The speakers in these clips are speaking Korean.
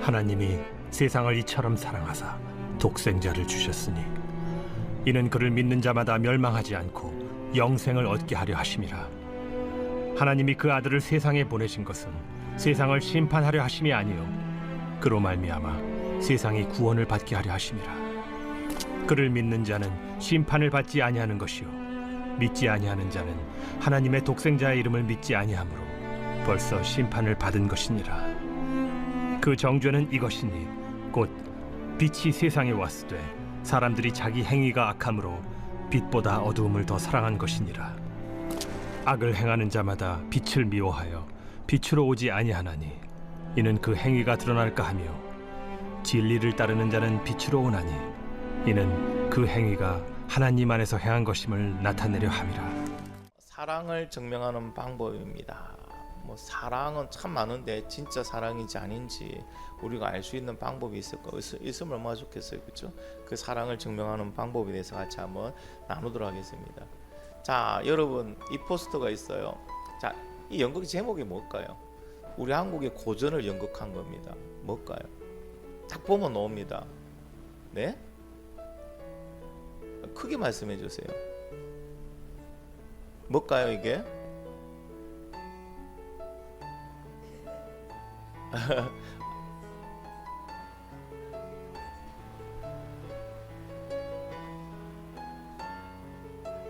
하나님이 세상을 이처럼 사랑하사 독생자를 주셨으니 이는 그를 믿는 자마다 멸망하지 않고 영생을 얻게 하려 하심이라. 하나님이 그 아들을 세상에 보내신 것은 세상을 심판하려 하심이 아니요 그로 말미암아 세상이 구원을 받게 하려 하심이라. 그를 믿는 자는 심판을 받지 아니하는 것이요 믿지 아니하는 자는 하나님의 독생자의 이름을 믿지 아니하므로 벌써 심판을 받은 것이니라. 그 정죄는 이것이니 곧 빛이 세상에 왔으되 사람들이 자기 행위가 악함으로 빛보다 어두움을 더 사랑한 것이니라. 악을 행하는 자마다 빛을 미워하여 빛으로 오지 아니하나니 이는 그 행위가 드러날까 하며 진리를 따르는 자는 빛으로 오나니 이는 그 행위가 하나님 안에서 행한 것임을 나타내려 함이라. 사랑을 증명하는 방법입니다. 사랑은 참 많은데 진짜 사랑인지 아닌지 우리가 알 수 있는 방법이 있으면 얼마나 좋겠어요, 그렇죠? 그 사랑을 증명하는 방법에 대해서 같이 한번 나누도록 하겠습니다. 자, 여러분, 이 포스터가 있어요. 자, 이 연극 제목이 뭘까요? 우리 한국의 고전을 연극한 겁니다. 뭘까요? 딱 보면 나옵니다. 네? 크게 말씀해 주세요. 뭘까요, 이게?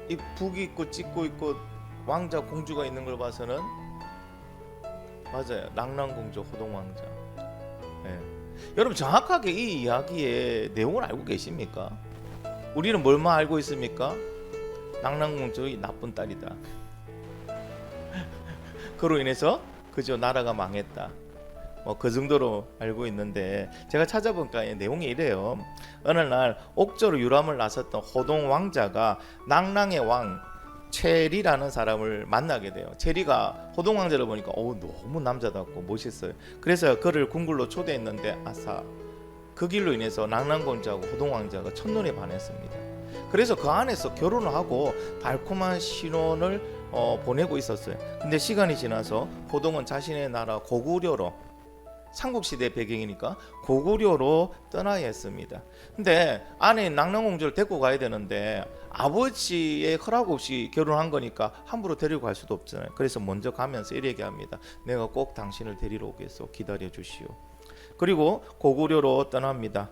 이 북이 있고 찍고 있고 왕자 공주가 있는 걸 봐서는 맞아요. 낭랑공주 호동왕자. 네. 여러분 정확하게 이 이야기의 내용을 알고 계십니까? 우리는 뭘만 알고 있습니까? 낭랑공주의 나쁜 딸이다. 그로 인해서 그저 나라가 망했다. 그 정도로 알고 있는데 제가 찾아보니까 내용이 이래요. 어느 날 옥저로 유람을 나섰던 호동 왕자가 낭랑의 왕 체리라는 사람을 만나게 돼요. 체리가 호동 왕자를 보니까 너무 남자답고 멋있어요. 그래서 그를 궁궐로 초대했는데 아싸, 그 길로 인해서 낭랑공주하고 호동 왕자가 첫눈에 반했습니다. 그래서 그 안에서 결혼을 하고 달콤한 신혼을 보내고 있었어요. 근데 시간이 지나서 호동은 자신의 나라 고구려로, 삼국시대 배경이니까 고구려로 떠나야 했습니다. 근데 아내 낭랑공주를 데리고 가야 되는데 아버지의 허락 없이 결혼한 거니까 함부로 데리고 갈 수도 없잖아요. 그래서 먼저 가면서 이렇게 얘기합니다. 내가 꼭 당신을 데리러 오겠소. 기다려 주시오. 그리고 고구려로 떠납니다.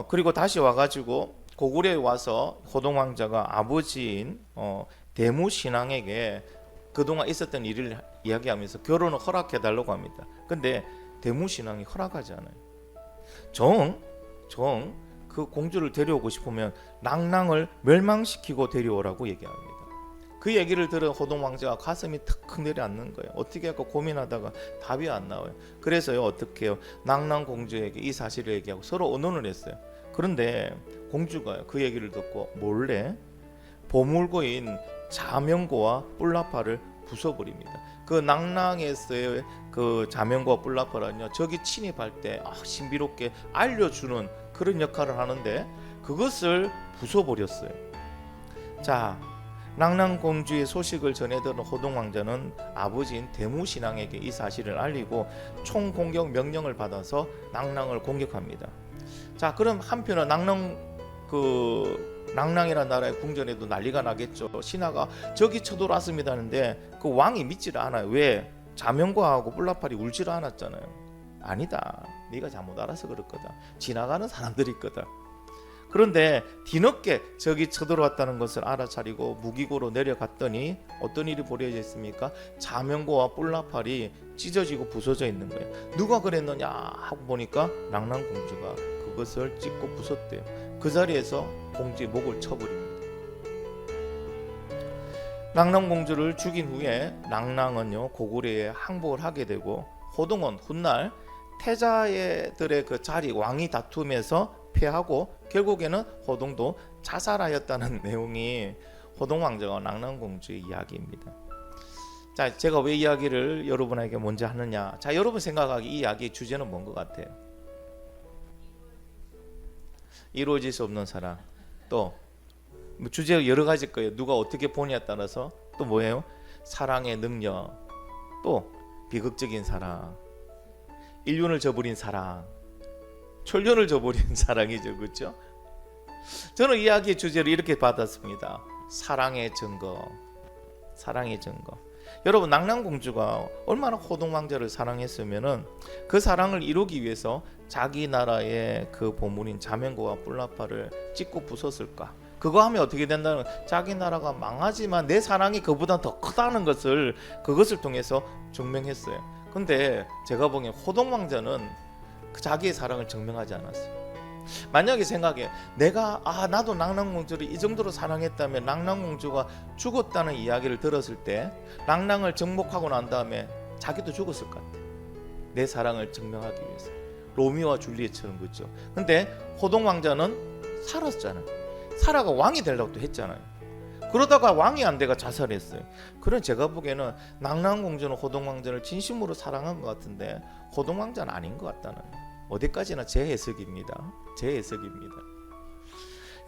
그리고 다시 와가지고 고구려에 와서 호동왕자가 아버지인 대무신앙에게 그동안 있었던 일을 이야기하면서 결혼을 허락해달라고 합니다. 근데 대무신앙이 허락하지 않아요. 그 공주를 데려오고 싶으면 낭랑을 멸망시키고 데려오라고 얘기합니다. 그 얘기를 들은 호동왕자가 가슴이 턱 내려앉는 거예요. 어떻게 할까 고민하다가 답이 안 나와요. 그래서요, 어떻게 해요? 낭랑공주에게 이 사실을 얘기하고 서로 의논을 했어요. 그런데 공주가요, 그 얘기를 듣고 몰래 보물고인 자명고와 뿔나파를 부숴버립니다. 그 낭랑에서의 그 자명고와 뿔나파는요, 적이 침입할 때 신비롭게 알려주는 그런 역할을 하는데 그것을 부숴버렸어요. 자, 낭랑공주의 소식을 전해들은 호동왕자는 아버지인 대무신앙에게 이 사실을 알리고 총공격 명령을 받아서 낭랑을 공격합니다. 자, 그럼 한편은 낭랑이라는 나라의 궁전에도 난리가 나겠죠. 신하가 적이 쳐들어왔습니다 하는데 그 왕이 믿지를 않아요. 왜? 자명고하고 뿔나팔이 울지를 않았잖아요. 아니다, 네가 잘못 알아서 그럴 거다. 지나가는 사람들이 있거든. 그런데 뒤늦게 적이 쳐들어왔다는 것을 알아차리고 무기고로 내려갔더니 어떤 일이 벌어졌습니까? 자명고와 뿔나팔이 찢어지고 부서져 있는 거예요. 누가 그랬느냐 하고 보니까 낭랑공주가 그것을 찢고 부쉈대요. 그 자리에서 공주의 목을 쳐버립니다. 낭랑공주를 죽인 후에 낭랑은요, 고구려에 항복을 하게 되고 호동은 훗날 태자들의 그 자리 왕위 다툼에서 패하고 결국에는 호동도 자살하였다는 내용이 호동왕자와 낭랑공주의 이야기입니다. 자, 제가 왜 이야기를 여러분에게 먼저 하느냐? 자, 여러분 생각하기 이 이야기의 주제는 뭔 것 같아요? 이루어질 수 없는 사랑. 또 주제가 여러 가지일 거예요. 누가 어떻게 보냐에 따라서 또 뭐예요? 사랑의 능력, 또 비극적인 사랑. 인륜을 저버린 사랑, 천륜을 저버린 사랑이죠, 그렇죠? 저는 이야기의 주제를 이렇게 받았습니다. 사랑의 증거. 사랑의 증거. 여러분, 낙랑공주가 얼마나 호동왕자를 사랑했으면은 그 사랑을 이루기 위해서 자기 나라의 그 보물인 자명고와 뿔나파를 찍고 부쉈을까? 그거 하면 어떻게 된다는, 자기 나라가 망하지만 내 사랑이 그보다 더 크다는 것을 그것을 통해서 증명했어요. 근데 제가 보기엔 호동왕자는 그 자기의 사랑을 증명하지 않았어요. 만약에 생각해, 내가 나도 낙랑공주를 이 정도로 사랑했다면 낙랑공주가 죽었다는 이야기를 들었을 때 낙랑을 정복하고 난 다음에 자기도 죽었을 것 같아. 내 사랑을 증명하기 위해서. 로미오와 줄리엣처럼, 그렇죠? 근데 호동왕자는 살았잖아요. 살아가 왕이 되려고 또 했잖아요. 그러다가 왕이 안 돼가 자살했어요. 그런 제가 보기에는 낙랑공주는 호동왕자를 진심으로 사랑한 것 같은데 호동왕자는 아닌 것 같다는, 어디까지나 제 해석입니다. 제 해석입니다.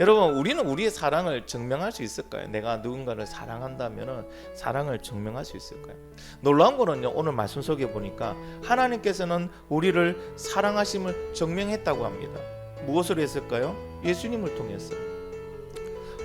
여러분, 우리는 우리의 사랑을 증명할 수 있을까요? 내가 누군가를 사랑한다면 사랑을 증명할 수 있을까요? 놀라운 거는요, 오늘 말씀 속에 보니까 하나님께서는 우리를 사랑하심을 증명했다고 합니다. 무엇을 했을까요? 예수님을 통해서.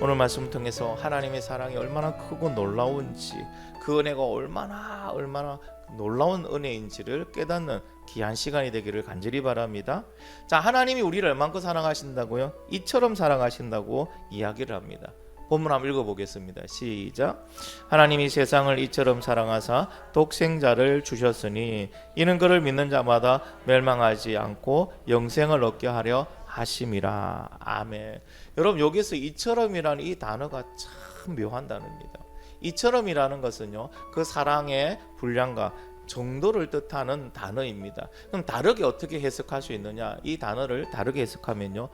오늘 말씀을 통해서 하나님의 사랑이 얼마나 크고 놀라운지, 그 은혜가 얼마나 놀라운 은혜인지를 깨닫는 귀한 시간이 되기를 간절히 바랍니다. 자, 하나님이 우리를 얼마큼 사랑하신다고요? 이처럼 사랑하신다고 이야기를 합니다. 본문 한번 읽어보겠습니다. 시작. 하나님이 세상을 이처럼 사랑하사 독생자를 주셨으니 이는 그를 믿는 자마다 멸망하지 않고 영생을 얻게 하려 하심이라. 아멘. 여러분, 여기서 이처럼이라는 이 단어가 참 묘한 단어입니다. 이처럼이라는 것은요, 그 사랑의 분량과 정도를 뜻하는 단어입니다. 그럼 다르게 어떻게 해석할 수 있느냐? 이 단어를 다르게 해석하면요,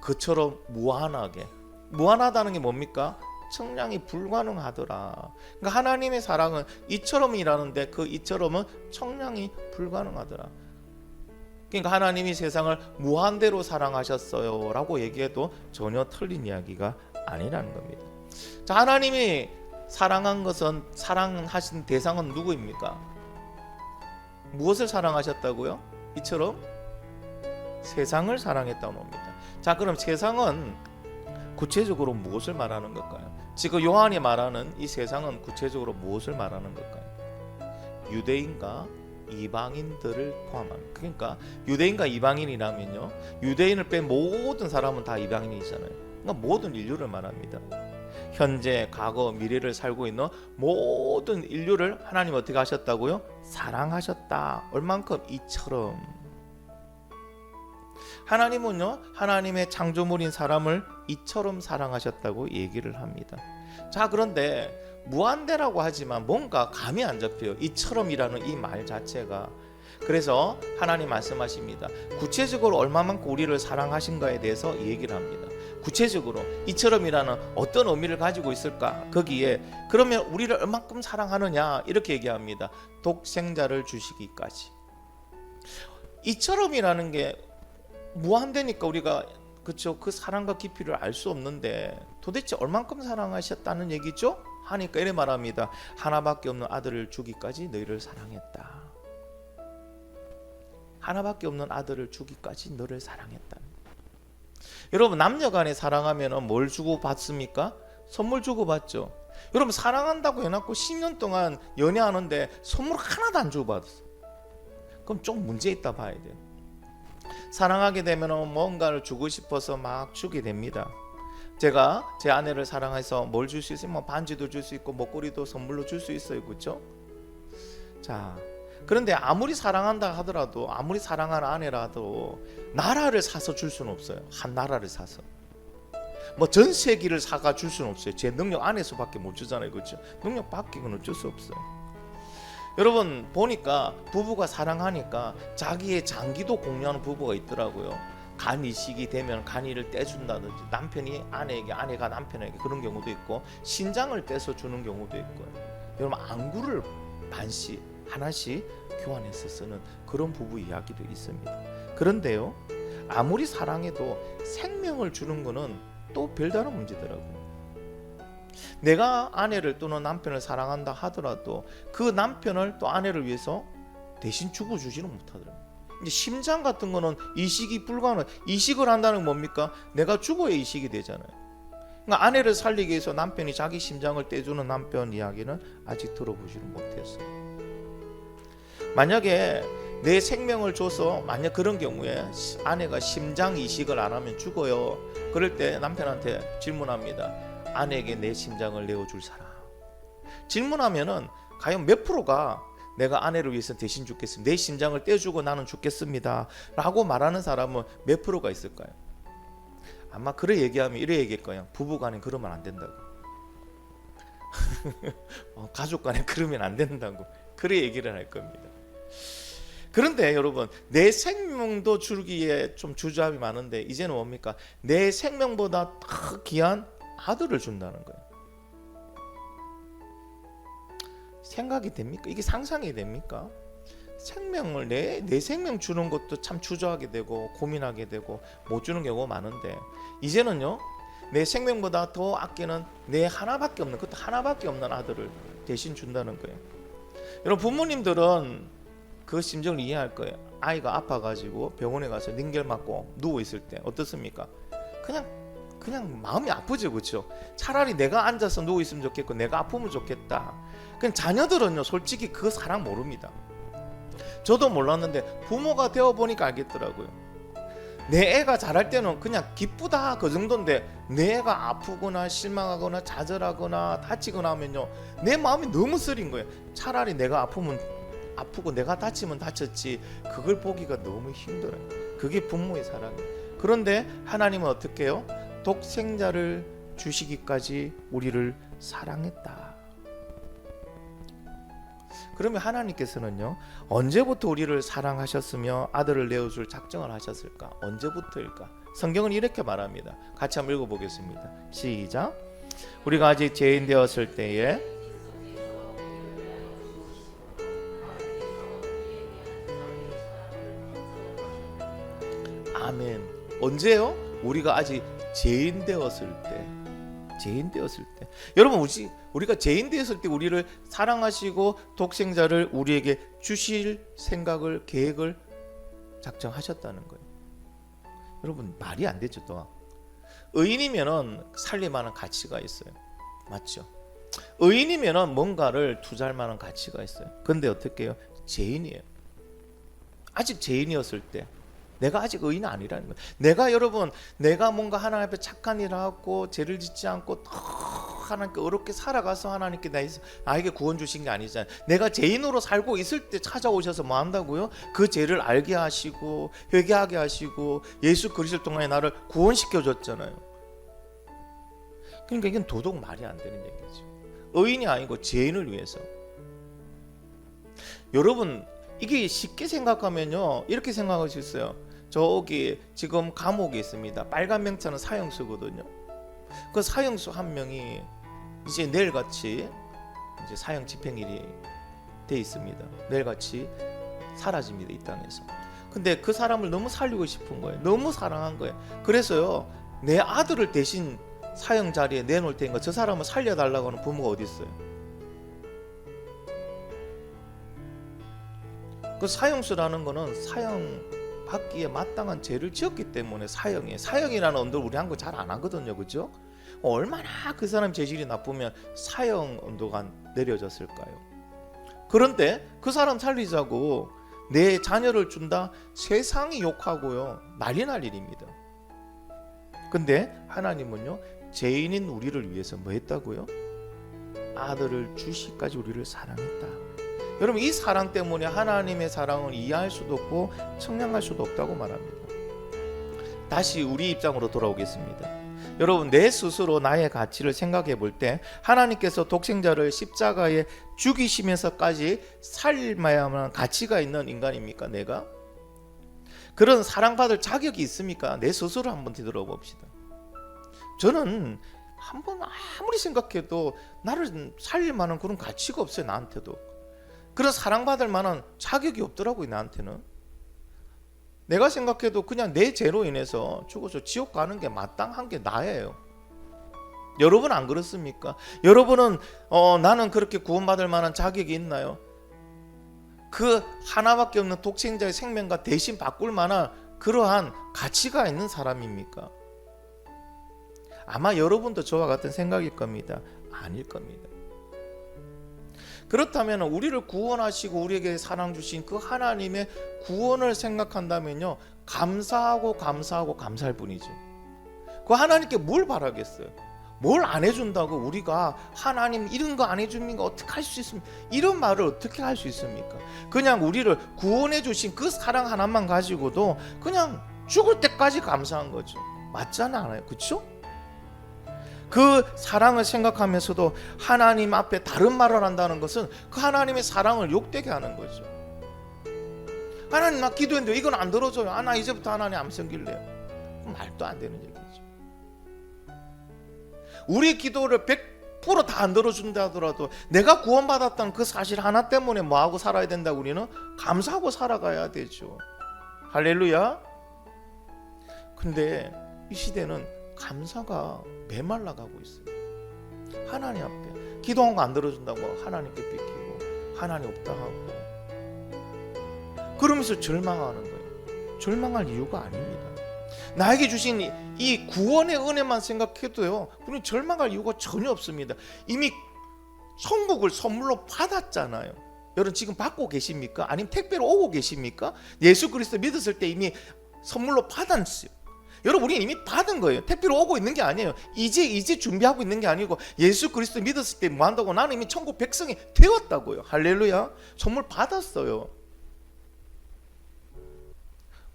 그처럼 무한하게. 무한하다는 게 뭡니까? 청량이 불가능하더라. 그러니까 하나님의 사랑은 이처럼이라는데 그 이처럼은 청량이 불가능하더라. 그러니까 하나님이 세상을 무한대로 사랑하셨어요 라고 얘기해도 전혀 틀린 이야기가 아니라는 겁니다. 자, 하나님이 사랑한 것은, 사랑하신 대상은 누구입니까? 무엇을 사랑하셨다고요? 이처럼 세상을 사랑했다고 합니다. 자, 그럼 세상은 구체적으로 무엇을 말하는 걸까요? 지금 요한이 말하는 이 세상은 구체적으로 무엇을 말하는 걸까요? 유대인과 이방인들을 포함합니다. 그러니까 유대인과 이방인이라면요, 유대인을 뺀 모든 사람은 다 이방인이잖아요. 그러니까 모든 인류를 말합니다. 현재, 과거, 미래를 살고 있는 모든 인류를 하나님 어떻게 하셨다고요? 사랑하셨다. 얼만큼? 이처럼. 하나님은요, 하나님의 창조물인 사람을 이처럼 사랑하셨다고 얘기를 합니다. 자, 그런데 무한대라고 하지만 뭔가 감이 안 잡혀요. 이처럼이라는 이 말 자체가. 그래서 하나님 말씀하십니다. 구체적으로 얼마만큼 우리를 사랑하신가에 대해서 얘기를 합니다. 구체적으로 이처럼이라는 어떤 의미를 가지고 있을까? 거기에 그러면 우리를 얼마큼 사랑하느냐? 이렇게 얘기합니다. 독생자를 주시기까지. 이처럼이라는 게 무한대니까 우리가, 그렇죠, 그 사랑과 깊이를 알 수 없는데 도대체 얼만큼 사랑하셨다는 얘기죠? 하니까 이래 말합니다. 하나밖에 없는 아들을 주기까지 너희를 사랑했다. 하나밖에 없는 아들을 주기까지 너를 사랑했다. 여러분, 남녀간에 사랑하면 뭘 주고 받습니까? 선물 주고 받죠. 여러분, 사랑한다고 해놓고 10년 동안 연애하는데 선물 하나도 안 주고 받았어. 그럼 좀 문제 있다 봐야 돼요. 사랑하게 되면 뭔가를 주고 싶어서 막 주게 됩니다. 제가 제 아내를 사랑해서 뭘 줄 수 있어요? 반지도 줄 수 있고 목걸이도 선물로 줄 수 있어요, 그렇죠? 자, 그런데 아무리 사랑한다 하더라도, 아무리 사랑하는 아내라도 나라를 사서 줄 수는 없어요. 한 나라를 사서. 전 세계를 사가 줄 수는 없어요. 제 능력 안에서밖에 못 주잖아요, 그렇죠? 능력 밖에는 어쩔 수 없어요. 여러분, 보니까 부부가 사랑하니까 자기의 장기도 공유하는 부부가 있더라고요. 간 이식이 되면 간이를 떼준다든지, 남편이 아내에게, 아내가 남편에게, 그런 경우도 있고, 신장을 떼서 주는 경우도 있고요. 여러분, 안구를 반씩 하나씩 교환해서 쓰는 그런 부부 이야기도 있습니다. 그런데요, 아무리 사랑해도 생명을 주는 거는 또 별다른 문제더라고요. 내가 아내를 또는 남편을 사랑한다 하더라도 그 남편을 또 아내를 위해서 대신 죽어주지는 못하더라고요. 이제 심장 같은 거는 이식이 불가능. 이식을 한다는 건 뭡니까? 내가 죽어야 이식이 되잖아요. 그러니까 아내를 살리기 위해서 남편이 자기 심장을 떼주는 남편 이야기는 아직 들어보지는 못했어요. 만약에 내 생명을 줘서 만약 그런 경우에 아내가 심장 이식을 안 하면 죽어요. 그럴 때 남편한테 질문합니다. 아내에게 내 심장을 내어줄 사람. 질문하면은 과연 몇 프로가 내가 아내를 위해서 대신 죽겠습니다. 내 심장을 떼주고 나는 죽겠습니다. 라고 말하는 사람은 몇 프로가 있을까요? 아마 그래 얘기하면 이래 얘기할 거예요. 부부간에 그러면 안 된다고. 가족간에 그러면 안 된다고. 그래 얘기를 할 겁니다. 그런데 여러분, 내 생명도 주기에 좀 주저함이 많은데 이제는 뭡니까? 내 생명보다 더 귀한 아들을 준다는 거예요. 생각이 됩니까? 이게 상상이 됩니까? 생명을 내 생명 주는 것도 참 주저하게 되고 고민하게 되고 못 주는 경우가 많은데 이제는요, 내 생명보다 더 아끼는 내 하나밖에 없는, 그것도 하나밖에 없는 아들을 대신 준다는 거예요. 여러분, 부모님들은 그 심정을 이해할 거예요. 아이가 아파가지고 병원에 가서 링겔 맞고 누워 있을 때 어떻습니까? 그냥 마음이 아프죠, 그렇죠? 차라리 내가 앉아서 누워 있으면 좋겠고 내가 아프면 좋겠다. 그냥 자녀들은요, 솔직히 그 사랑 모릅니다. 저도 몰랐는데 부모가 되어 보니까 알겠더라고요. 내 애가 잘할 때는 그냥 기쁘다 그 정도인데 내 애가 아프거나 실망하거나 좌절하거나 다치거나 하면요, 내 마음이 너무 쓰린 거예요. 차라리 내가 아프면 아프고 내가 다치면 다쳤지 그걸 보기가 너무 힘들어요. 그게 부모의 사랑이에요. 그런데 하나님은 어떻게 해요? 독생자를 주시기까지 우리를 사랑했다. 그러면 하나님께서는요, 언제부터 우리를 사랑하셨으며 아들을 내어줄 작정을 하셨을까? 언제부터일까? 성경은 이렇게 말합니다. 같이 한번 읽어보겠습니다. 시작. 우리가 아직 죄인 되었을 때에 아멘. 언제요? 우리가 아직 죄인 되었을 때. 여러분, 우리가 죄인 되었을 때 우리를 사랑하시고 독생자를 우리에게 주실 생각을, 계획을 작정하셨다는 거예요. 여러분, 말이 안 되죠. 또 의인이면은 살릴 만한 가치가 있어요. 맞죠? 의인이면은 뭔가를 투자할 만한 가치가 있어요. 근데 어떻게 해요? 죄인이에요. 아직 죄인이었을 때 내가 아직 의인은 아니라는 거예요. 내가 뭔가 하나님 앞에 착한 일을 하고 죄를 짓지 않고 하나님께 어렵게 살아가서 하나님께 나에게 구원 주신 게 아니잖아요. 내가 죄인으로 살고 있을 때 찾아오셔서 뭐 한다고요? 그 죄를 알게 하시고 회개하게 하시고 예수 그리스도 통해 나를 구원시켜 줬잖아요. 그러니까 이건 도덕 말이 안 되는 얘기죠. 의인이 아니고 죄인을 위해서. 여러분, 이게 쉽게 생각하면요, 이렇게 생각할 수 있어요. 저기 지금 감옥에 있습니다. 빨간 명차는 사형수거든요. 그 사형수 한 명이 이제 내일같이 이제 사형 집행일이 돼 있습니다. 내일같이 사라집니다, 이 땅에서. 근데 그 사람을 너무 살리고 싶은 거예요. 너무 사랑한 거예요. 그래서요, 내 아들을 대신 사형 자리에 내놓을 테니까 저 사람을 살려달라고 하는 부모가 어디 있어요? 그 사형수라는 거는 사형 받기에 마땅한 죄를 지었기 때문에 사형이에요. 사형이라는 언도를 우리 한국 잘 안 하거든요, 그죠? 얼마나 그 사람 재질이 나쁘면 사형 언도가 내려졌을까요? 그런데 그 사람 살리자고 내 자녀를 준다? 세상이 욕하고요, 난리 날 일입니다. 근데 하나님은요, 죄인인 우리를 위해서 뭐 했다고요? 아들을 주시기까지 우리를 사랑했다. 여러분, 이 사랑 때문에 하나님의 사랑을 이해할 수도 없고 청량할 수도 없다고 말합니다. 다시 우리 입장으로 돌아오겠습니다. 여러분, 내 스스로 나의 가치를 생각해 볼 때 하나님께서 독생자를 십자가에 죽이시면서까지 살만한 가치가 있는 인간입니까? 내가? 그런 사랑받을 자격이 있습니까? 내 스스로 한번 뒤돌아봅시다. 저는 한번 아무리 생각해도 나를 살릴 만한 그런 가치가 없어요. 나한테도. 그런 사랑받을 만한 자격이 없더라고요, 나한테는. 내가 생각해도 그냥 내 죄로 인해서 죽어서 지옥 가는 게 마땅한 게 나예요. 여러분 안 그렇습니까? 여러분은 나는 그렇게 구원받을 만한 자격이 있나요? 그 하나밖에 없는 독생자의 생명과 대신 바꿀 만한 그러한 가치가 있는 사람입니까? 아마 여러분도 저와 같은 생각일 겁니다. 아닐 겁니다. 그렇다면 우리를 구원하시고 우리에게 사랑 주신 그 하나님의 구원을 생각한다면요, 감사하고 감사하고 감사할 뿐이죠. 그 하나님께 뭘 바라겠어요? 뭘 안 해준다고 우리가 하나님 이런 거 안 해줍니까? 어떻게 할 수 있습니까? 이런 말을 어떻게 할 수 있습니까? 그냥 우리를 구원해 주신 그 사랑 하나만 가지고도 그냥 죽을 때까지 감사한 거죠. 맞지 않아요? 그렇죠? 그 사랑을 생각하면서도 하나님 앞에 다른 말을 한다는 것은 그 하나님의 사랑을 욕되게 하는 거죠. 하나님 나 기도했는데 이건 안 들어줘요. 나 이제부터 하나님 안 섬길래요. 말도 안 되는 얘기죠. 우리 기도를 100% 다 안 들어준다 하더라도 내가 구원받았다는 그 사실 하나 때문에 뭐하고 살아야 된다고 우리는 감사하고 살아가야 되죠. 할렐루야. 근데 이 시대는 감사가 메말라가고 있어요. 하나님 앞에 기도한 거 안 들어준다고 하나님께 뺏기고 하나님 없다 하고 그러면서 절망하는 거예요. 절망할 이유가 아닙니다. 나에게 주신 이 구원의 은혜만 생각해도요, 우리는 절망할 이유가 전혀 없습니다. 이미 천국을 선물로 받았잖아요. 여러분 지금 받고 계십니까? 아니면 택배로 오고 계십니까? 예수 그리스도 믿었을 때 이미 선물로 받았어요. 여러분 우리는 이미 받은 거예요. 택배로 오고 있는 게 아니에요. 이제 준비하고 있는 게 아니고 예수 그리스도 믿었을 때 뭐 한다고? 나는 이미 천국 백성이 되었다고요. 할렐루야. 선물 받았어요.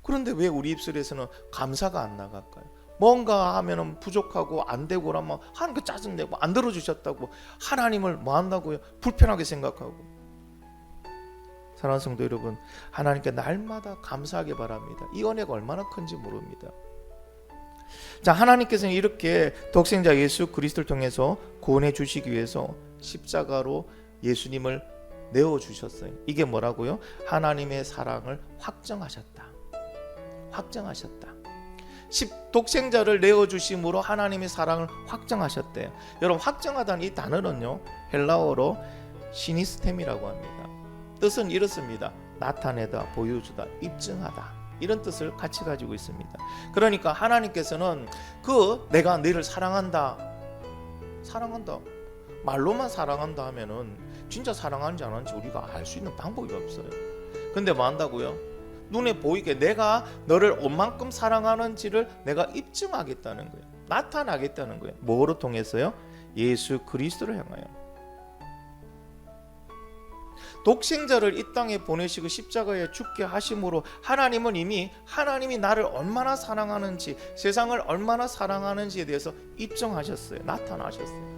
그런데 왜 우리 입술에서는 감사가 안 나갈까요? 뭔가 하면은 부족하고 안 되고 그러면 하나님께 짜증내고 안 들어주셨다고 하나님을 뭐 한다고요? 불편하게 생각하고. 사랑하는 성도 여러분, 하나님께 날마다 감사하게 바랍니다. 이 은혜가 얼마나 큰지 모릅니다. 자, 하나님께서는 이렇게 독생자 예수 그리스도를 통해서 구원해 주시기 위해서 십자가로 예수님을 내어 주셨어요. 이게 뭐라고요? 하나님의 사랑을 확정하셨다. 확정하셨다. 독생자를 내어 주심으로 하나님의 사랑을 확정하셨대요. 여러분 확정하다는 이 단어는요, 헬라어로 시니스템이라고 합니다. 뜻은 이렇습니다. 나타내다, 보여주다, 입증하다. 이런 뜻을 같이 가지고 있습니다. 그러니까 하나님께서는 내가 너를 사랑한다 말로만 사랑한다 하면은 진짜 사랑하는지 안 하는지 우리가 알 수 있는 방법이 없어요. 근데 뭐 한다고요? 눈에 보이게 내가 너를 얼만큼 사랑하는지를 내가 입증하겠다는 거예요. 나타나겠다는 거예요. 뭐로 통해서요? 예수 그리스도를 향하여. 독생자를 이 땅에 보내시고 십자가에 죽게 하심으로 하나님은 이미 하나님이 나를 얼마나 사랑하는지, 세상을 얼마나 사랑하는지에 대해서 입증하셨어요. 나타나셨어요.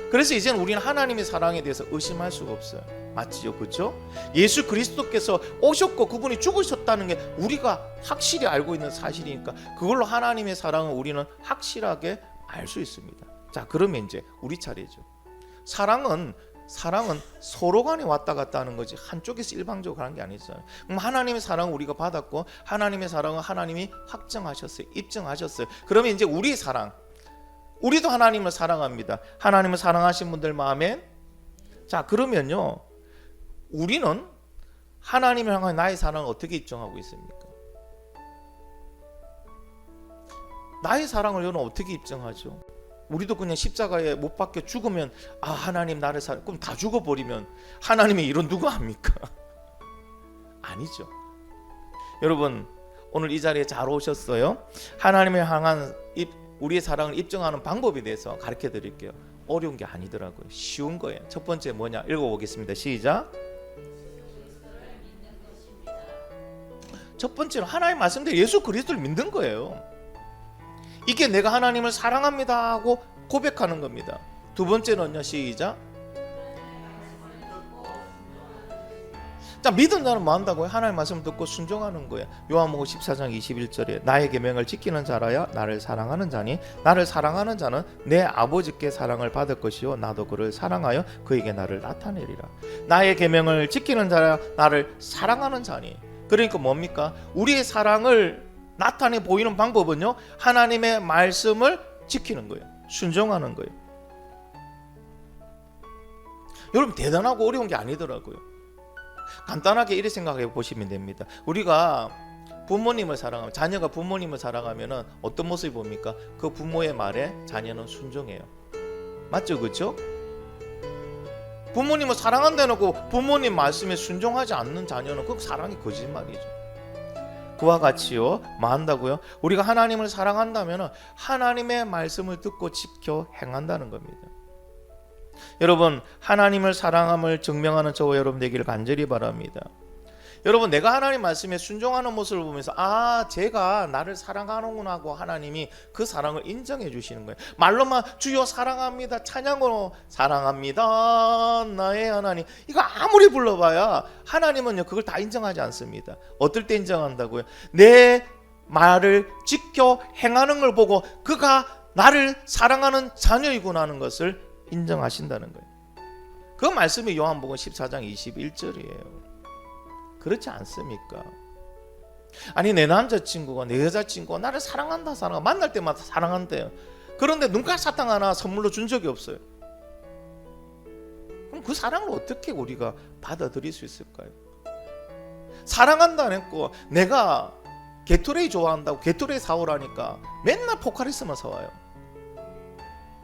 그래서 이제는 우리는 하나님의 사랑에 대해서 의심할 수가 없어요. 맞지요? 그렇죠? 예수 그리스도께서 오셨고 그분이 죽으셨다는 게 우리가 확실히 알고 있는 사실이니까 그걸로 하나님의 사랑을 우리는 확실하게 알 수 있습니다. 자, 그러면 이제 우리 차례죠. 사랑은 서로 간에 왔다 갔다 하는 거지 한쪽에서 일방적으로 하는 게 아니잖아요. 그럼 하나님의 사랑을 우리가 받았고 하나님의 사랑을 하나님이 확정하셨어요. 입증하셨어요. 그러면 이제 우리의 사랑, 우리도 하나님을 사랑합니다. 하나님을 사랑하신 분들 마음에, 자 그러면요, 우리는 하나님을 향한 나의 사랑을 어떻게 입증하고 있습니까? 나의 사랑을 여러분 어떻게 입증하죠? 우리도 그냥 십자가에 못 박혀 죽으면 하나님 나를 사랑, 그럼 다 죽어버리면 하나님의 일은 누가 합니까? 아니죠. 여러분 오늘 이 자리에 잘 오셨어요. 하나님을 향한 우리의 사랑을 입증하는 방법에 대해서 가르쳐 드릴게요. 어려운 게 아니더라고요. 쉬운 거예요. 첫 번째 뭐냐? 읽어보겠습니다. 시작. 첫 번째는 하나님 말씀대로 예수 그리스도를 믿는 거예요. 이게 내가 하나님을 사랑합니다 하고 고백하는 겁니다. 두 번째는요, 시작. 자, 믿은 자는 뭐 한다고요? 하나님의 말씀을 듣고 순종하는 거예요. 요한복음 14장 21절에 나의 계명을 지키는 자라야 나를 사랑하는 자니 나를 사랑하는 자는 내 아버지께 사랑을 받을 것이요 나도 그를 사랑하여 그에게 나를 나타내리라. 나의 계명을 지키는 자라야 나를 사랑하는 자니. 그러니까 뭡니까? 우리의 사랑을 나타내 보이는 방법은요, 하나님의 말씀을 지키는 거예요. 순종하는 거예요. 여러분 대단하고 어려운 게 아니더라고요. 간단하게 이렇게 생각해 보시면 됩니다. 우리가 부모님을 사랑하면, 자녀가 부모님을 사랑하면은 어떤 모습이 봅니까? 그 부모의 말에 자녀는 순종해요. 맞죠, 그렇죠? 부모님을 사랑한다 해놓고 부모님 말씀에 순종하지 않는 자녀는 그 사랑이 거짓말이죠. 그와 같이요, 뭐 한다고요? 우리가 하나님을 사랑한다면 하나님의 말씀을 듣고 지켜 행한다는 겁니다. 여러분, 하나님을 사랑함을 증명하는 저와 여러분 되기를 간절히 바랍니다. 여러분, 내가 하나님 말씀에 순종하는 모습을 보면서 제가 나를 사랑하는구나 하고 하나님이 그 사랑을 인정해 주시는 거예요. 말로만 주여 사랑합니다, 찬양으로 사랑합니다 나의 하나님, 이거 아무리 불러봐야 하나님은요 그걸 다 인정하지 않습니다. 어떨 때 인정한다고요? 내 말을 지켜 행하는 걸 보고 그가 나를 사랑하는 자녀이구나 하는 것을 인정하신다는 거예요. 그 말씀이 요한복음 14장 21절이에요. 그렇지 않습니까? 아니, 내 남자친구가 내 여자친구가 나를 사랑한다, 만날 때마다 사랑한대요. 그런데 눈깔 사탕 하나 선물로 준 적이 없어요. 그럼 그 사랑을 어떻게 우리가 받아들일 수 있을까요? 사랑한다 안 했고 내가 게토레이 좋아한다고 게토레이 사오라니까 맨날 포카리스만 사와요.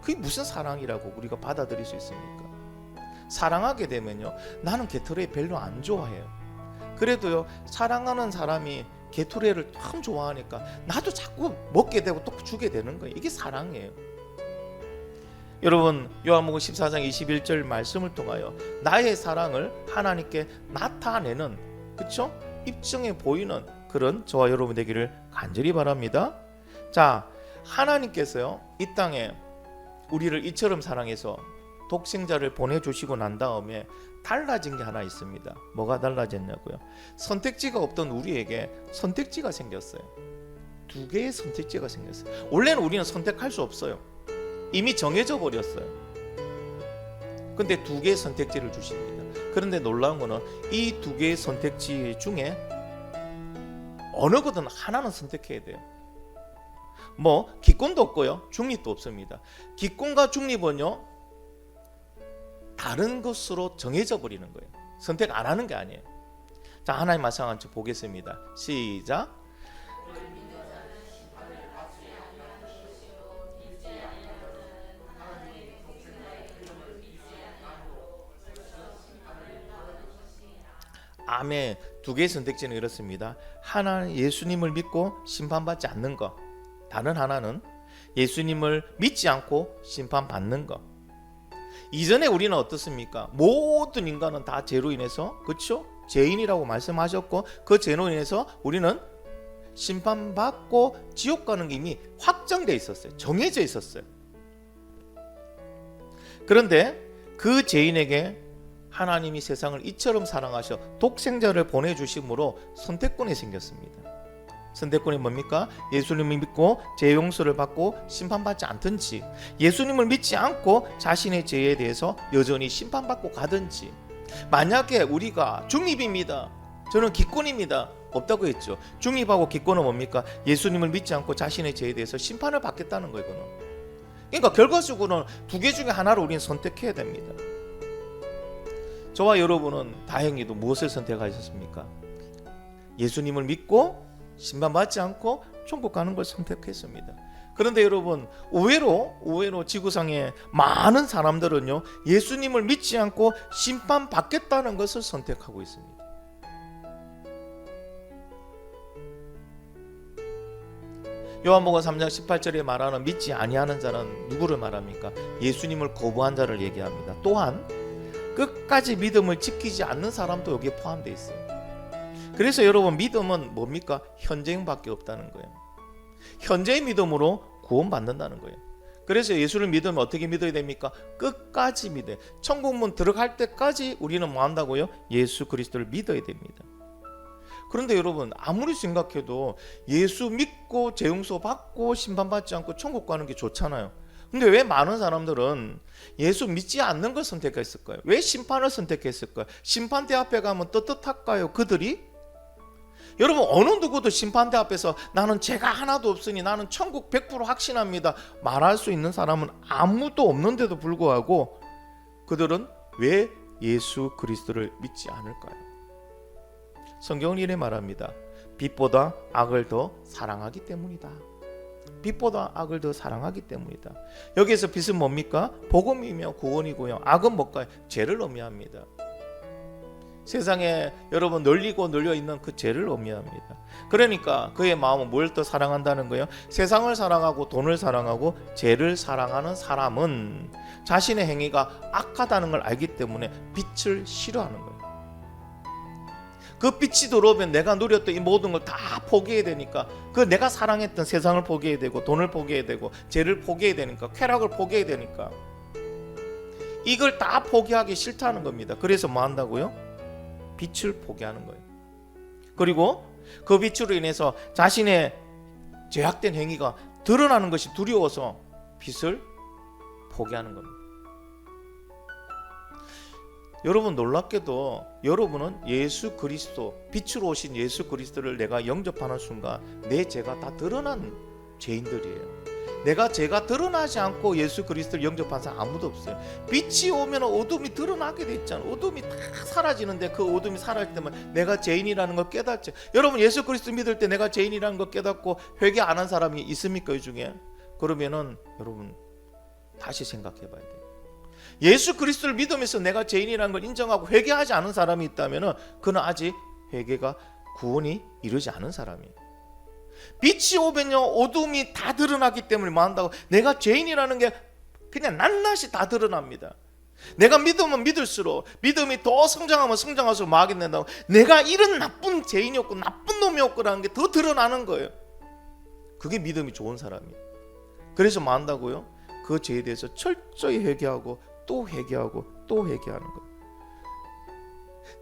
그게 무슨 사랑이라고 우리가 받아들일 수 있습니까? 사랑하게 되면요, 나는 게토레이 별로 안 좋아해요. 그래도요, 사랑하는 사람이 게토레이를 참 좋아하니까 나도 자꾸 먹게 되고 또 주게 되는 거예요. 이게 사랑이에요. 여러분, 요한복음 14장 21절 말씀을 통하여 나의 사랑을 하나님께 나타내는, 그렇죠? 입증해 보이는 그런 저와 여러분 되기를 간절히 바랍니다. 자, 하나님께서요 이 땅에 우리를 이처럼 사랑해서 독생자를 보내주시고 난 다음에 달라진 게 하나 있습니다. 뭐가 달라졌냐고요? 선택지가 없던 우리에게 선택지가 생겼어요. 두 개의 선택지가 생겼어요. 원래는 우리는 선택할 수 없어요. 이미 정해져 버렸어요. 근데 두 개의 선택지를 주십니다. 그런데 놀라운 거는 이 두 개의 선택지 중에 어느 거든 하나는 선택해야 돼요. 뭐 기권도 없고요, 중립도 없습니다. 기권과 중립은요 다른 것으로 정해져 버리는 거예요. 선택 안 하는 게 아니에요. 자, 하나님 말씀 한 번 보겠습니다. 시작. 아멘. 두 개의 선택지는 이렇습니다. 하나는 예수님을 믿고 심판받지 않는 것, 다른 하나는 예수님을 믿지 않고 심판받는 것. 이전에 우리는 어떻습니까? 모든 인간은 다 죄로 인해서, 그렇죠? 죄인이라고 말씀하셨고 그 죄로 인해서 우리는 심판받고 지옥 가는 게 이미 확정돼 있었어요. 정해져 있었어요. 그런데 그 죄인에게 하나님이 세상을 이처럼 사랑하셔 독생자를 보내주심으로 선택권이 생겼습니다. 선택권이 뭡니까? 예수님을 믿고 죄 용서를 받고 심판받지 않든지, 예수님을 믿지 않고 자신의 죄에 대해서 여전히 심판받고 가든지. 만약에 우리가 중립입니다, 저는 기권입니다, 없다고 했죠. 중립하고 기권은 뭡니까? 예수님을 믿지 않고 자신의 죄에 대해서 심판을 받겠다는 거예요. 그러니까 결과적으로는 두 개 중에 하나를 우리는 선택해야 됩니다. 저와 여러분은 다행히도 무엇을 선택하셨습니까? 예수님을 믿고 심판받지 않고 천국 가는 걸 선택했습니다. 그런데 여러분, 의외로 지구상에 많은 사람들은요 예수님을 믿지 않고 심판받겠다는 것을 선택하고 있습니다. 요한복음 3장 18절에 말하는 믿지 아니하는 자는 누구를 말합니까? 예수님을 거부한 자를 얘기합니다. 또한 끝까지 믿음을 지키지 않는 사람도 여기에 포함되어 있어요. 그래서 여러분, 믿음은 뭡니까? 현재밖에 없다는 거예요. 현재의 믿음으로 구원받는다는 거예요. 그래서 예수를 믿으면 어떻게 믿어야 됩니까? 끝까지 믿어요. 천국문 들어갈 때까지 우리는 뭐 한다고요? 예수 그리스도를 믿어야 됩니다. 그런데 여러분, 아무리 생각해도 예수 믿고 죄 용서 받고 심판받지 않고 천국 가는 게 좋잖아요. 근데 왜 많은 사람들은 예수 믿지 않는 걸 선택했을까요? 왜 심판을 선택했을까요? 심판대 앞에 가면 떳떳할까요? 그들이? 여러분, 어느 누구도 심판대 앞에서 나는 죄가 하나도 없으니 나는 천국 100% 확신합니다 말할 수 있는 사람은 아무도 없는데도 불구하고 그들은 왜 예수 그리스도를 믿지 않을까요? 성경은 이래 말합니다. 빛보다 악을 더 사랑하기 때문이다. 빛보다 악을 더 사랑하기 때문이다. 여기에서 빛은 뭡니까? 복음이며 구원이고요. 악은 뭘까요? 죄를 의미합니다. 세상에 여러분 널리고 널려 있는 그 죄를 의미합니다. 그러니까 그의 마음은 뭘 더 사랑한다는 거예요? 세상을 사랑하고 돈을 사랑하고 죄를 사랑하는 사람은 자신의 행위가 악하다는 걸 알기 때문에 빛을 싫어하는 거예요. 그 빛이 들어오면 내가 누렸던 이 모든 걸 다 포기해야 되니까, 그 내가 사랑했던 세상을 포기해야 되고 돈을 포기해야 되고 죄를 포기해야 되니까, 쾌락을 포기해야 되니까 이걸 다 포기하기 싫다는 겁니다. 그래서 뭐 한다고요? 빛을 포기하는 거예요. 그리고 그 빛으로 인해서 자신의 죄악된 행위가 드러나는 것이 두려워서 빛을 포기하는 겁니다. 여러분, 놀랍게도 여러분은 예수 그리스도, 빛으로 오신 예수 그리스도를 내가 영접하는 순간 내 죄가 다 드러난 죄인들이에요. 내가 죄가 드러나지 않고 예수 그리스도를 영접한 사람 아무도 없어요. 빛이 오면 어둠이 드러나게 돼 있잖아요. 어둠이 다 사라지는데 그 어둠이 사라질 때만 내가 죄인이라는 걸 깨닫죠. 여러분, 예수 그리스도 믿을 때 내가 죄인이라는 걸 깨닫고 회개 안 한 사람이 있습니까, 이 중에? 그러면은 여러분 다시 생각해 봐야 돼요. 예수 그리스도를 믿으면서 내가 죄인이라는 걸 인정하고 회개하지 않은 사람이 있다면은 그는 아직 회개가 구원이 이르지 않은 사람이에요. 빛이 오면요 어둠이 다 드러나기 때문에 뭐 한다고? 내가 죄인이라는 게 그냥 낱낱이 다 드러납니다. 내가 믿으면 믿을수록, 믿음이 더 성장하면 성장할수록 뭐 하게 된다고? 내가 이런 나쁜 죄인이었고 나쁜 놈이었구라는 게 더 드러나는 거예요. 그게 믿음이 좋은 사람이에요. 그래서 뭐 한다고요? 그 죄에 대해서 철저히 회개하고 또 회개하고 또 회개하는 거예요.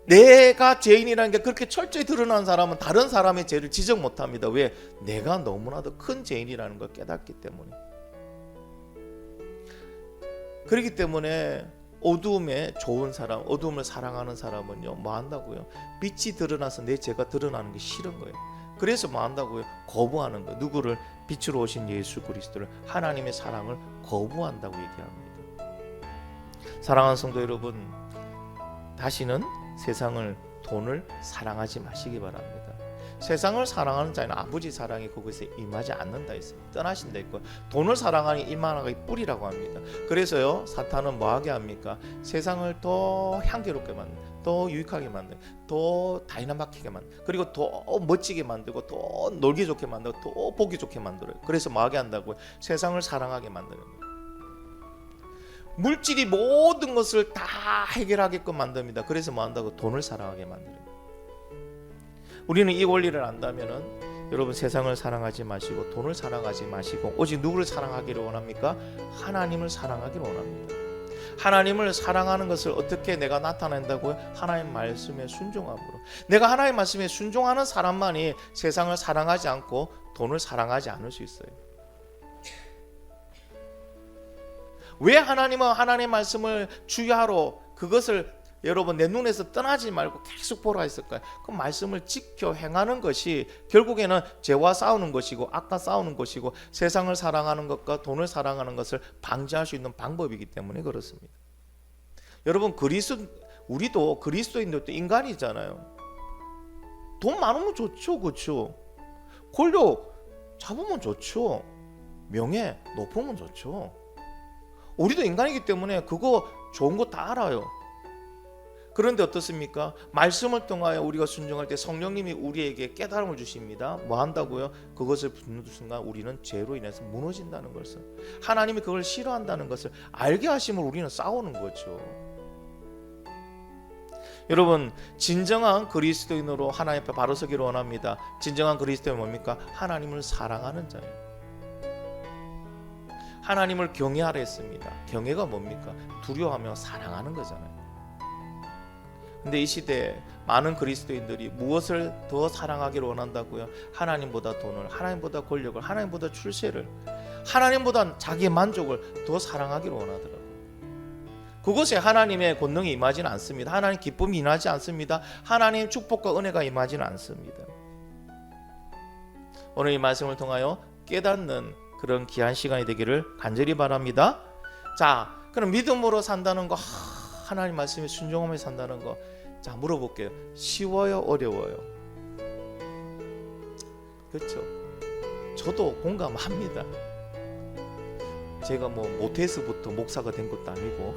내가 죄인이라는 게 그렇게 철저히 드러난 사람은 다른 사람의 죄를 지적 못합니다. 왜? 내가 너무나도 큰 죄인이라는 걸 깨닫기 때문에. 그렇기 때문에 어두움에 좋은 사람, 어두움을 사랑하는 사람은요 뭐 한다고요? 빛이 드러나서 내 죄가 드러나는 게 싫은 거예요. 그래서 뭐 한다고요? 거부하는 거예요. 누구를? 빛으로 오신 예수 그리스도를, 하나님의 사랑을 거부한다고 얘기합니다. 사랑하는 성도 여러분, 다시는 세상을, 돈을 사랑하지 마시기 바랍니다. 세상을 사랑하는 자는 아버지 사랑이 그곳에 임하지 않는다 했습니다. 떠나신다 했고, 돈을 사랑하니 임하나가 뿌리라고 합니다. 그래서요 사탄은 뭐하게 합니까? 세상을 더 향기롭게 만든, 더 유익하게 만든, 더 다이나믹하게 만든, 그리고 더 멋지게 만들고, 더 놀기 좋게 만들고, 더 보기 좋게 만들어요. 그래서 뭐하게 한다고요? 세상을 사랑하게 만드는 거예요. 물질이 모든 것을 다 해결하게끔 만듭니다. 그래서 뭐 한다고? 돈을 사랑하게 만들어요. 우리는 이 원리를 안다면은 여러분 세상을 사랑하지 마시고 돈을 사랑하지 마시고 오직 누구를 사랑하기를 원합니까? 하나님을 사랑하기를 원합니다. 하나님을 사랑하는 것을 어떻게 내가 나타낸다고요? 하나님 말씀에 순종함으로. 내가 하나님 말씀에 순종하는 사람만이 세상을 사랑하지 않고 돈을 사랑하지 않을 수 있어요. 왜 하나님은 하나님의 말씀을 주야로, 그것을 여러분 내 눈에서 떠나지 말고 계속 보라 했을까요? 그 말씀을 지켜 행하는 것이 결국에는 죄와 싸우는 것이고 악과 싸우는 것이고 세상을 사랑하는 것과 돈을 사랑하는 것을 방지할 수 있는 방법이기 때문에 그렇습니다. 여러분, 우리도 그리스도인들도 인간이잖아요. 돈 많으면 좋죠, 그렇죠? 권력 잡으면 좋죠. 명예 높으면 좋죠. 우리도 인간이기 때문에 그거 좋은 거 다 알아요. 그런데 어떻습니까? 말씀을 통하여 우리가 순종할 때 성령님이 우리에게 깨달음을 주십니다. 뭐 한다고요? 그것을 붙는 순간 우리는 죄로 인해서 무너진다는 것을, 하나님이 그걸 싫어한다는 것을 알게 하심으로 우리는 싸우는 거죠. 여러분, 진정한 그리스도인으로 하나님 앞에 바로 서기를 원합니다. 진정한 그리스도인은 뭡니까? 하나님을 사랑하는 자예요. 하나님을 경외하라 했습니다. 경외가 뭡니까? 두려워하며 사랑하는 거잖아요. 근데 이 시대에 많은 그리스도인들이 무엇을 더 사랑하기를 원한다고요? 하나님보다 돈을, 하나님보다 권력을, 하나님보다 출세를, 하나님보다 자기의 만족을 더 사랑하기를 원하더라고요. 그것에 하나님의 권능이 임하지는 않습니다. 하나님 기쁨이 임하지 않습니다. 하나님 축복과 은혜가 임하지는 않습니다. 오늘 이 말씀을 통하여 깨닫는 그런 귀한 시간이 되기를 간절히 바랍니다. 자, 그럼 믿음으로 산다는 거, 하나님 말씀에 순종하며 산다는 거, 자, 물어볼게요. 쉬워요, 어려워요? 그렇죠? 저도 공감합니다. 제가 뭐 모태에서부터 목사가 된 것도 아니고,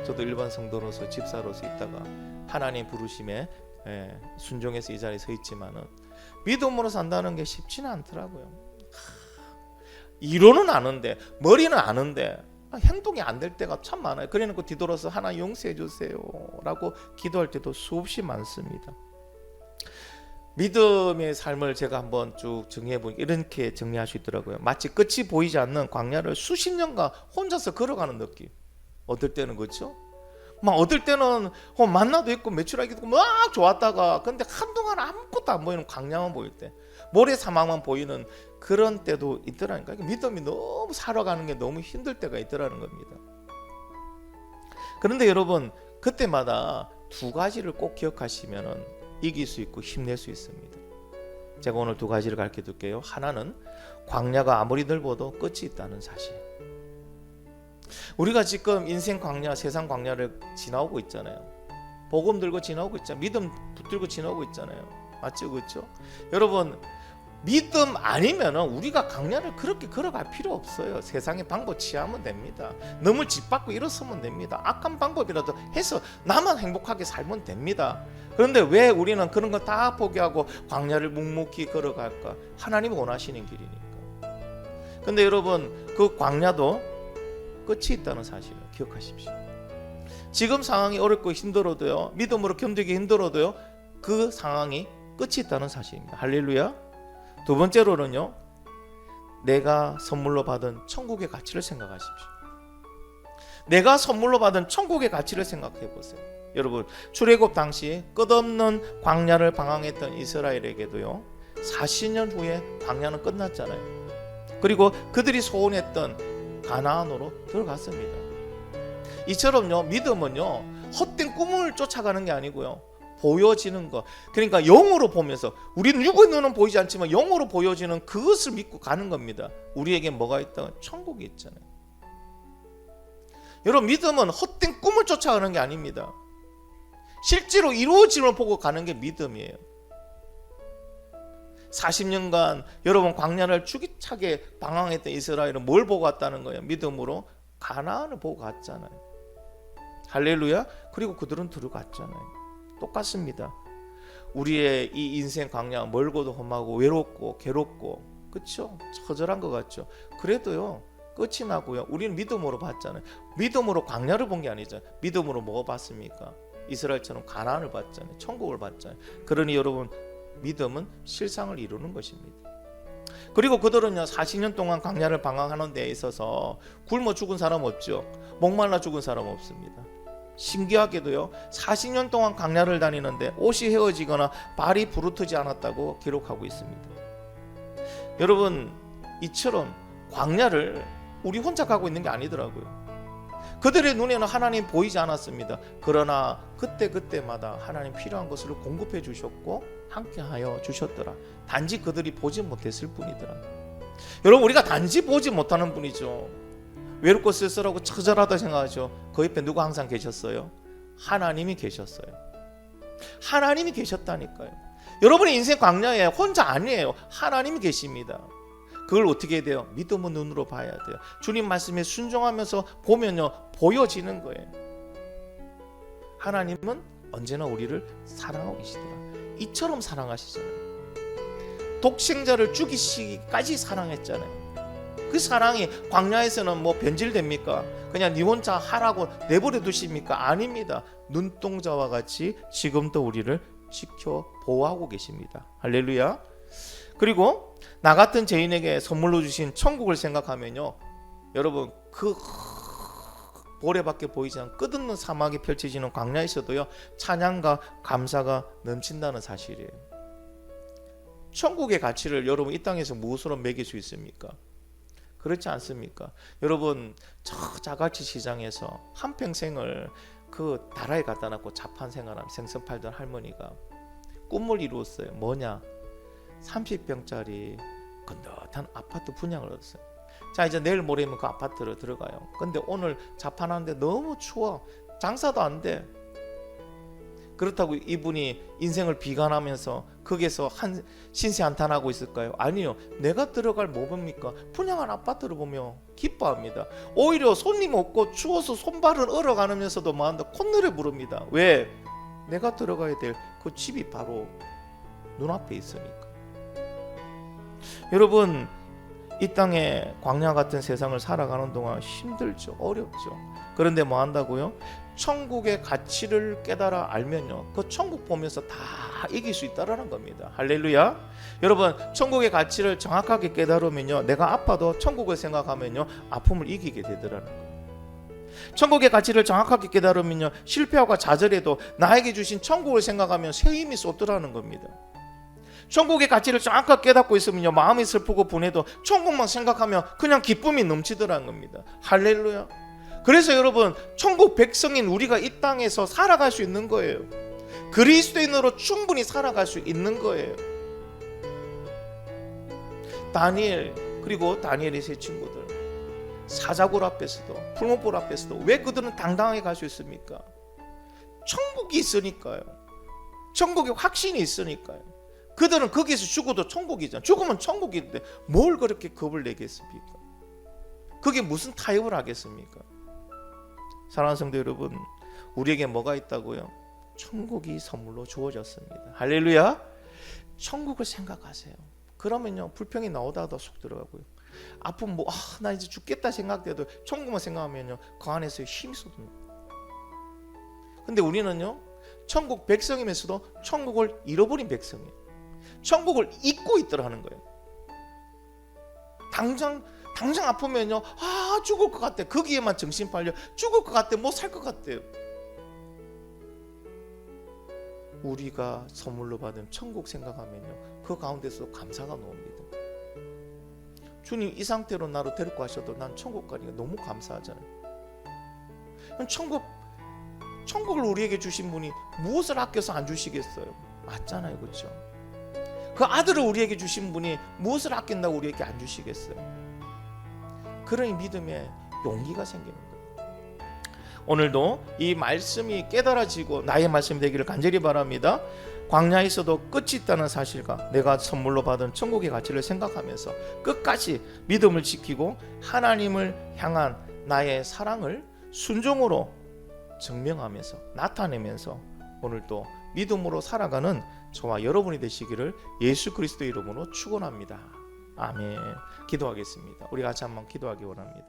저도 일반 성도로서 집사로서 있다가 하나님 부르심에 순종해서 이 자리에 서 있지만은 믿음으로 산다는 게 쉽지는 않더라고요. 이론은 아는데, 머리는 아는데 행동이 안 될 때가 참 많아요. 그래놓고 뒤돌아서 하나 용서해 주세요 라고 기도할 때도 수없이 많습니다. 믿음의 삶을 제가 한번 쭉 정리해보니까 이렇게 정리할 수 있더라고요. 마치 끝이 보이지 않는 광야를 수십 년간 혼자서 걸어가는 느낌. 어떨 때는 그렇죠? 막 어떨 때는 만나도 있고 매출하기도 있고 막 좋았다가 근데 한동안 아무것도 안 보이는 광야만 보일 때, 모래 사막만 보이는 그런 때도 있더라니까. 믿음이 너무 살아가는 게 너무 힘들 때가 있더라는 겁니다. 그런데 여러분, 그때마다 두 가지를 꼭 기억하시면 이길 수 있고 힘낼 수 있습니다. 제가 오늘 두 가지를 가르쳐 줄게요. 하나는 광야가 아무리 넓어도 끝이 있다는 사실. 우리가 지금 인생 광야, 세상 광야를 지나오고 있잖아요. 복음 들고 지나오고 있잖아요. 믿음 붙들고 지나오고 있잖아요. 맞죠? 그렇죠? 여러분, 믿음 아니면 우리가 광야를 그렇게 걸어갈 필요 없어요. 세상의 방법 취하면 됩니다. 너무 짓밟고 일어서면 됩니다. 악한 방법이라도 해서 나만 행복하게 살면 됩니다. 그런데 왜 우리는 그런 거 다 포기하고 광야를 묵묵히 걸어갈까? 하나님이 원하시는 길이니까. 근데 여러분, 그 광야도 끝이 있다는 사실을 기억하십시오. 지금 상황이 어렵고 힘들어도요, 믿음으로 견디기 힘들어도요, 그 상황이 끝이 있다는 사실입니다. 할렐루야. 두 번째로는요, 내가 선물로 받은 천국의 가치를 생각하십시오. 내가 선물로 받은 천국의 가치를 생각해 보세요. 여러분, 출애굽 당시 끝없는 광야를 방황했던 이스라엘에게도요, 40년 후에 광야는 끝났잖아요. 그리고 그들이 소원했던 가나안으로 들어갔습니다. 이처럼요, 믿음은요, 헛된 꿈을 쫓아가는 게 아니고요, 보여지는 것, 그러니까 영으로 보면서, 우리는 육의 눈은 보이지 않지만 영으로 보여지는 그것을 믿고 가는 겁니다. 우리에게 뭐가 있다? 천국이 있잖아요. 여러분, 믿음은 헛된 꿈을 쫓아가는 게 아닙니다. 실제로 이루어짐을 보고 가는 게 믿음이에요. 40년간 여러분 광야를 주기차게 방황했던 이스라엘은 뭘 보고 갔다는 거예요? 믿음으로 가나안을 보고 갔잖아요. 할렐루야. 그리고 그들은 들어갔잖아요. 똑같습니다. 우리의 이 인생 광야, 멀고도 험하고 외롭고 괴롭고, 그렇죠? 처절한 것 같죠? 그래도요, 끝이 나고요, 우리는 믿음으로 봤잖아요. 믿음으로 광야를 본 게 아니죠. 믿음으로 뭐 봤습니까? 이스라엘처럼 가나안을 봤잖아요. 천국을 봤잖아요. 그러니 여러분, 믿음은 실상을 이루는 것입니다. 그리고 그들은요, 40년 동안 광야를 방황하는 데 있어서 굶어 죽은 사람 없죠. 목말라 죽은 사람 없습니다. 신기하게도요, 40년 동안 광야를 다니는데 옷이 헤어지거나 발이 부르트지 않았다고 기록하고 있습니다. 여러분, 이처럼 광야를 우리 혼자 가고 있는 게 아니더라고요. 그들의 눈에는 하나님 보이지 않았습니다. 그러나 그때마다 하나님 필요한 것을 공급해 주셨고 함께하여 주셨더라. 단지 그들이 보지 못했을 뿐이더라. 여러분, 우리가 단지 보지 못하는 분이죠. 외롭고 쓸쓸하고 처절하다 생각하죠. 그 옆에 누가 항상 계셨어요? 하나님이 계셨어요. 하나님이 계셨다니까요. 여러분의 인생 광야에 혼자 아니에요. 하나님이 계십니다. 그걸 어떻게 해야 돼요? 믿음의 눈으로 봐야 돼요. 주님 말씀에 순종하면서 보면요, 보여지는 거예요. 하나님은 언제나 우리를 사랑하고 계시더라. 이처럼 사랑하시잖아요. 독생자를 죽이시기까지 사랑했잖아요. 그 사랑이 광야에서는 뭐 변질됩니까? 그냥 니 혼자 하라고 내버려 두십니까? 아닙니다. 눈동자와 같이 지금도 우리를 지켜 보호하고 계십니다. 할렐루야. 그리고 나 같은 죄인에게 선물로 주신 천국을 생각하면요, 여러분, 그 모래밖에 보이지 않는 끝없는 사막이 펼쳐지는 광야에서도요, 찬양과 감사가 넘친다는 사실이에요. 천국의 가치를 여러분 이 땅에서 무엇으로 매길 수 있습니까? 그렇지 않습니까? 여러분, 저 자갈치 시장에서 한평생을 그 나라에 갖다 놨고 자판 생활하며 생선 팔던 할머니가 꿈을 이루었어요. 뭐냐? 30평짜리 건듯한 아파트 분양을 얻었어요. 자, 이제 내일 모레면 그 아파트로 들어가요. 근데 오늘 자판하는데 너무 추워. 장사도 안 돼. 그렇다고 이분이 인생을 비관하면서 거기에서 신세한탄하고 있을까요? 아니요. 내가 들어갈 뭡니까? 분양한 아파트를 보며 기뻐합니다. 오히려 손님 없고 추워서 손발은 얼어가면서도 뭐한다? 콧노래 부릅니다. 왜? 내가 들어가야 될 그 집이 바로 눈앞에 있으니까. 여러분, 이 땅에 광야 같은 세상을 살아가는 동안 힘들죠. 어렵죠. 그런데 뭐 한다고요? 천국의 가치를 깨달아 알면요, 그 천국 보면서 다 이길 수 있다라는 겁니다. 할렐루야. 여러분, 천국의 가치를 정확하게 깨달으면요, 내가 아파도 천국을 생각하면요, 아픔을 이기게 되더라는 거예요. 천국의 가치를 정확하게 깨달으면요, 실패하고 좌절해도 나에게 주신 천국을 생각하면 새 힘이 쏟더라는 겁니다. 천국의 가치를 정확하게 깨닫고 있으면요, 마음이 슬프고 분해도 천국만 생각하면 그냥 기쁨이 넘치더라는 겁니다. 할렐루야. 그래서 여러분, 천국 백성인 우리가 이 땅에서 살아갈 수 있는 거예요. 그리스도인으로 충분히 살아갈 수 있는 거예요. 다니엘, 그리고 다니엘의 세 친구들, 사자굴 앞에서도 풀무불 앞에서도 왜 그들은 당당하게 갈 수 있습니까? 천국이 있으니까요. 천국의 확신이 있으니까요. 그들은 거기서 죽어도 천국이잖아. 죽으면 천국인데 뭘 그렇게 겁을 내겠습니까? 그게 무슨 타협을 하겠습니까? 사랑하는 성도 여러분, 우리에게 뭐가 있다고요? 천국이 선물로 주어졌습니다. 할렐루야. 천국을 생각하세요. 그러면요, 불평이 나오다가 속 들어가고요, 아픔 나 이제 죽겠다 생각돼도 천국만 생각하면요, 그 안에서 힘이 쏟습니다. 근데 우리는요, 천국 백성이면서도 천국을 잃어버린 백성이에요. 천국을 잊고 있더라는 거예요. 당장 아프면요, 죽을 것 같아. 거기에만 정신 팔려. 죽을 것 같아. 못 살 것 같아요. 우리가 선물로 받은 천국 생각하면요, 그 가운데서 감사가 나옵니다. 주님, 이 상태로 나를 데리고 가셔도 난 천국 가니까 너무 감사하잖아요. 천국을 우리에게 주신 분이 무엇을 아껴서 안 주시겠어요? 맞잖아요, 그렇죠? 그 아들을 우리에게 주신 분이 무엇을 아낀다고 우리에게 안 주시겠어요? 그러니 믿음에 용기가 생기는 거예요. 오늘도 이 말씀이 깨달아지고 나의 말씀이 되기를 간절히 바랍니다. 광야에서도 끝이 있다는 사실과 내가 선물로 받은 천국의 가치를 생각하면서 끝까지 믿음을 지키고 하나님을 향한 나의 사랑을 순종으로 증명하면서 나타내면서 오늘도 믿음으로 살아가는 저와 여러분이 되시기를 예수 그리스도의 이름으로 축원합니다. 아멘. 기도하겠습니다. 우리 같이 한번 기도하기 원합니다.